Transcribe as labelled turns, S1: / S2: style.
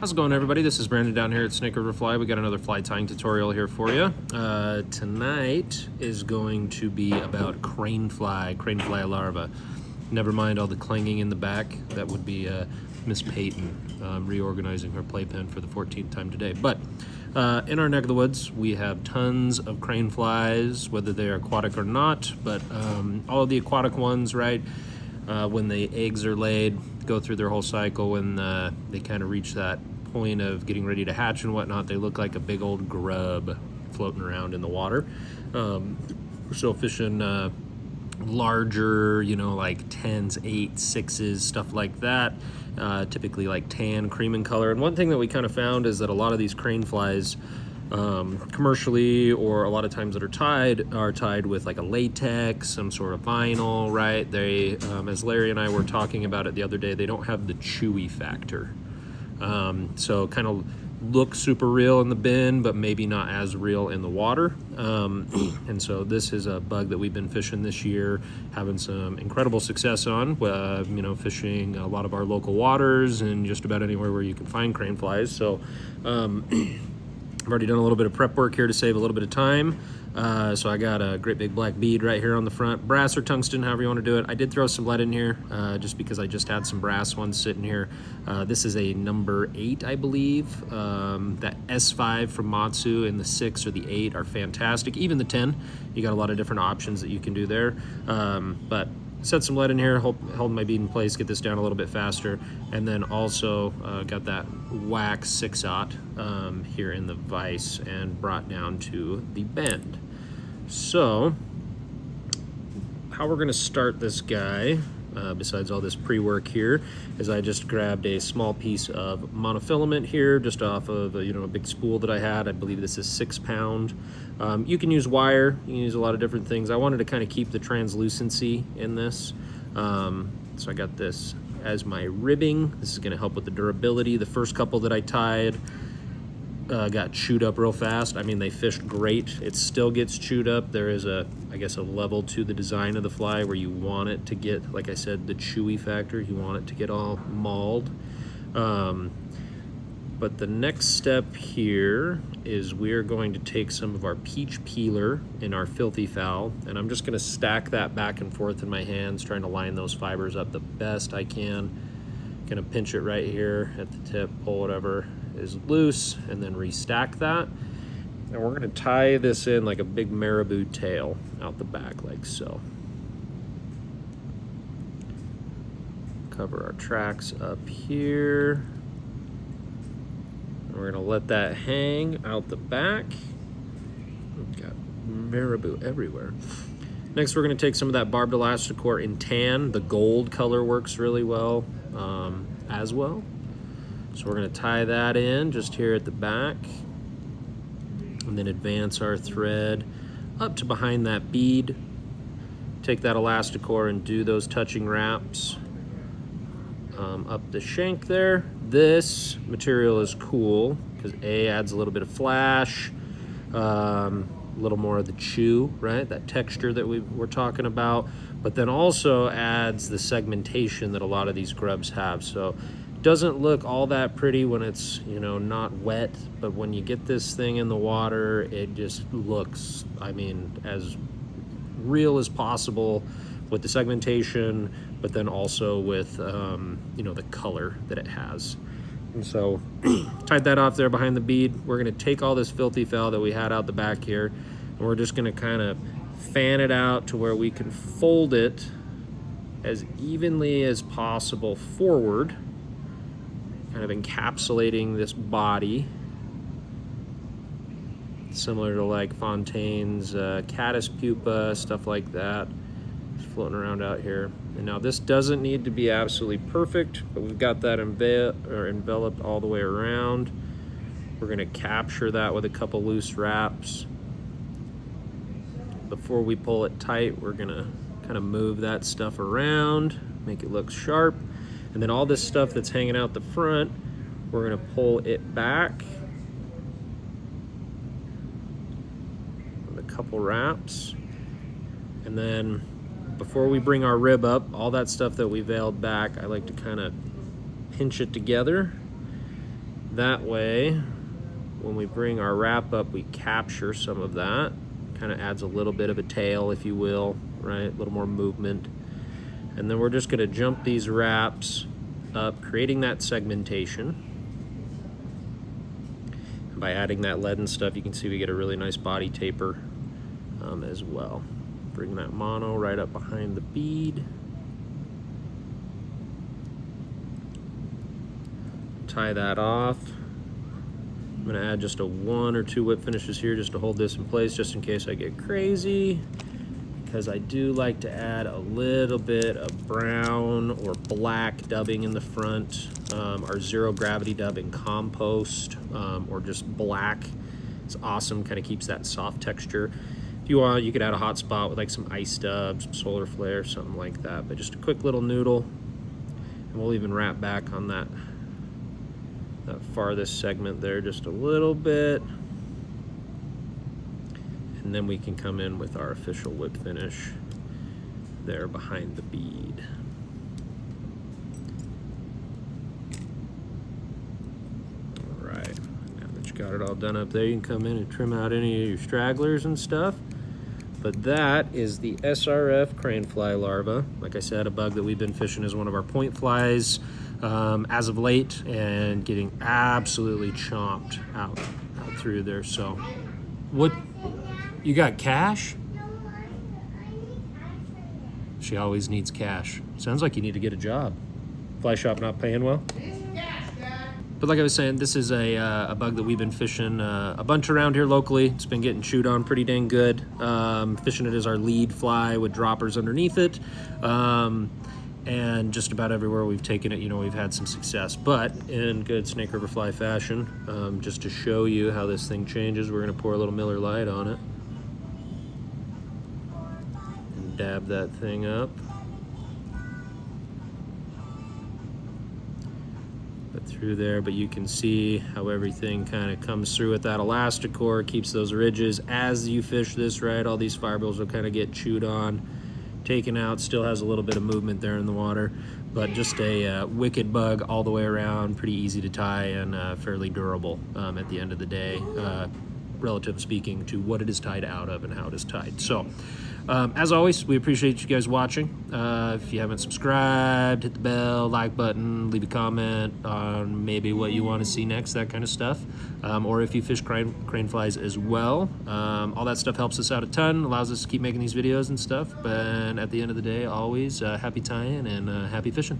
S1: How's it going, everybody? This is Brandon down here at Snake River Fly. We got another fly tying tutorial here for you. Tonight is going to be about cranefly larva. Never mind all the clanging in the back. That would be Miss Peyton reorganizing her playpen for the 14th time today. But in our neck of the woods, we have tons of craneflies, whether they're aquatic or not. But all of the aquatic ones, right? When the eggs are laid, go through their whole cycle, when they kind of reach that point of getting ready to hatch and whatnot, they look like a big old grub floating around in the water. So fishing larger, like 10s, 8s, 6s, stuff like that, typically like tan, cream in color. And one thing that we kind of found is that a lot of these craneflies, commercially, or a lot of times that are tied with like a latex, some sort of vinyl, right? They, as Larry and I were talking about it the other day, they don't have the chewy factor. So kind of look super real in the bin, but maybe not as real in the water. And so this is a bug that we've been fishing this year, having some incredible success on, fishing a lot of our local waters and just about anywhere where you can find craneflies. So, I've already done a little bit of prep work here to save a little bit of time. So I got a great big black bead right here on the front, brass or tungsten, however you want to do it. I did throw some lead in here just because I just had some brass ones sitting here. This is a number 8, I believe. That S5 from Matsu and the 6 or the 8 are fantastic. Even the 10, you got a lot of different options that you can do there. But set some lead in here, hold my bead in place, get this down a little bit faster, and then also got that wax 6/0 here in the vise and brought down to the bend. So how we're going to start this guy, besides all this pre-work here, is I just grabbed a small piece of monofilament here just off of a big spool that I had. I believe this is 6 pound. You can use wire, you can use a lot of different things. I wanted to kind of keep the translucency in this, so I got this as my ribbing. This is going to help with the durability. The first couple that I tied got chewed up real fast. I mean, they fished great. It still gets chewed up. There is a level to the design of the fly where you want it to get, like I said, the chewy factor. You want it to get all mauled. But the next step here is we're going to take some of our peach peeler in our filthy foul, and I'm just gonna stack that back and forth in my hands, trying to line those fibers up the best I can. Gonna pinch it right here at the tip, pull whatever is loose, and then restack that. And we're gonna tie this in like a big marabou tail out the back, like so. Cover our tracks up here. We're gonna let that hang out the back. We've got marabou everywhere. Next, we're gonna take some of that barbed elasticore in tan. The gold color works really well as well. So we're gonna tie that in just here at the back, and then advance our thread up to behind that bead. Take that elasticore and do those touching wraps up the shank there. This material is cool because adds a little bit of flash, a little more of the chew, right? That texture that we're talking about, but then also adds the segmentation that a lot of these grubs have. So it doesn't look all that pretty when it's, not wet, but when you get this thing in the water, it just looks, as real as possible with the segmentation, but then also with, the color that it has. And so tied that off there behind the bead. We're gonna take all this filthy foul that we had out the back here, and we're just gonna kind of fan it out to where we can fold it as evenly as possible forward, kind of encapsulating this body, similar to like Fontaine's caddis pupa, stuff like that. Just floating around out here. And now this doesn't need to be absolutely perfect, but we've got that enveloped all the way around. We're gonna capture that with a couple loose wraps. Before we pull it tight, we're gonna kind of move that stuff around, make it look sharp. And then all this stuff that's hanging out the front, we're gonna pull it back with a couple wraps. And then before we bring our rib up, all that stuff that we veiled back, I like to kind of pinch it together. That way, when we bring our wrap up, we capture some of that. Kind of adds a little bit of a tail, if you will, right? A little more movement. And then we're just gonna jump these wraps up, creating that segmentation. And by adding that lead and stuff, you can see we get a really nice body taper as well. Bring that mono right up behind the bead. Tie that off. I'm gonna add just a 1 or 2 whip finishes here just to hold this in place, just in case I get crazy, because I do like to add a little bit of brown or black dubbing in the front. Our zero gravity dub in compost, or just black. It's awesome, kind of keeps that soft texture. If you want, you could add a hot spot with like some ice dub, some solar flare, something like that. But just a quick little noodle, and we'll even wrap back on that farthest segment there just a little bit. And then we can come in with our official whip finish there behind the bead. All right, now that you got it all done up there, you can come in and trim out any of your stragglers and stuff. But that is the SRF cranefly larva. Like I said, a bug that we've been fishing as one of our point flies as of late, and getting absolutely chomped out through there. So, what, you got cash? She always needs cash. Sounds like you need to get a job. Fly shop not paying well? But like I was saying, this is a bug that we've been fishing a bunch around here locally. It's been getting chewed on pretty dang good. Fishing it as our lead fly with droppers underneath it. And just about everywhere we've taken it, you know, we've had some success. But in good Snake River fly fashion, just to show you how this thing changes, we're gonna pour a little Miller Lite on it. And dab that thing up. Through there, but you can see how everything kind of comes through with that elastic core, keeps those ridges. As you fish this, right, all these fibrils will kind of get chewed on, taken out. Still has a little bit of movement there in the water, but just a wicked bug all the way around, pretty easy to tie, and fairly durable at the end of the day, relative speaking to what it is tied out of and how it is tied. So as always, we appreciate you guys watching. If you haven't subscribed, hit the bell, like button, leave a comment on maybe what you want to see next, that kind of stuff. Or if you fish crane flies as well. All that stuff helps us out a ton, allows us to keep making these videos and stuff. But at the end of the day, always happy tying and happy fishing.